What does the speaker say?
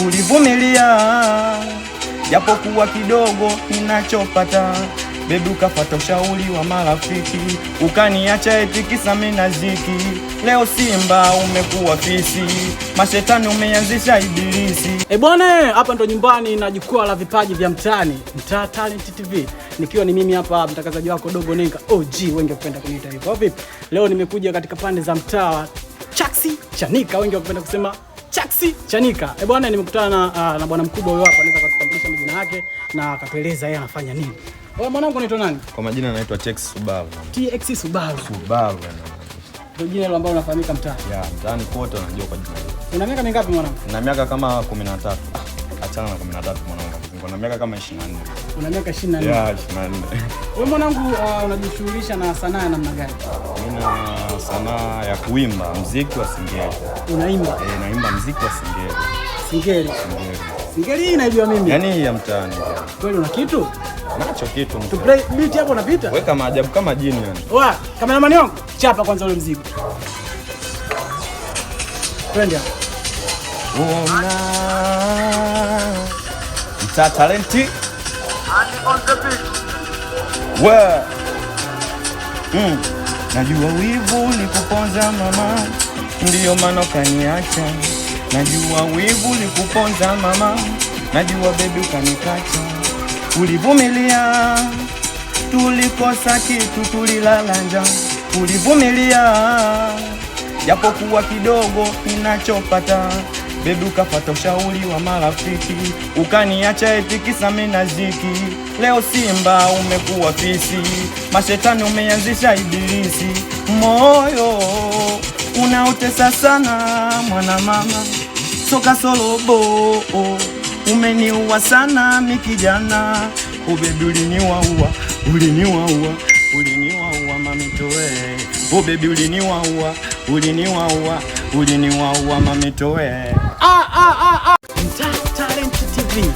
ulivumilia japokuwa kidogo ninachopata. Bebi ukafata ushauri wa marafiki, ukaniacha eti kisa mimi na ziki. Leo Simba umekuwa fisi, mashetani umeanzisha ibilisi. Bwana, hapa ndo nyumbani na jukwaa la vipaji vya mtaani, Mtaa Talent TV. Nikiwa ni mimi hapa mtangazaji wako Dogo Nenga OG, wengi wakipenda kuniita hivyo. Vipi? Leo nimekuja katika pande za mtaa Chaksi Chanika, wengi wakipenda kusema Chaksi Chanika. Bwana, nimekutana na bwana mkubwa huyo hapa, anaweza kutambulisha majina yake na akatueleza yeye anafanya nini. Wewe mwanangu unaitwa nani? Kwa majina naitwa TX Subaru. TX Subaru. Subaru ndio jina ambalo unafahamika mtaa. Mtaani kote wanajua kwa jina hilo. Una miaka mingapi mwanangu? Na miaka kama 13. Achana na 13 mwanangu. Niko na miaka kama 24. Una miaka 24? 24. Wewe mwanangu unajishughulisha na sanaa ya namna gani? Mimi na sanaa ya kuimba muziki wa Singeli. Unaimba? Naimba muziki wa Singeli. Singeli. Singeli hii naijua mimi. Yaani ya mtaani. Kweli una kitu? Nacho kitu. Tu play beat hapo unapita? Weka maajabu kama jini yani. Oa, cameraman wangu, chapa kwanza ule mzigo. Twende hapo. Mtaa Talent. On the beat. Najua wivu ni kuponza mama, ndiyo maana ukaniacha. Najua wivu ni kuponza mama, najua baby ukanikacha. Ulivumilia, tulikosa kitu, tulilala njaa. Ulivumilia, japokuwa kidogo ninachopata. Baby ukafata ushauri wa marafiki, ukaniacha eti kisa mimi na ziki. Leo Simba umekuwa fisi, mashetani umeanzisha ibilisi. Moyo unaotesa sana mwana mama, soka solobo umeniua sana mikijana. Baby uliniwaua mamitoe. Baby uliniwaua mamitoe. Mtaa Talent TV.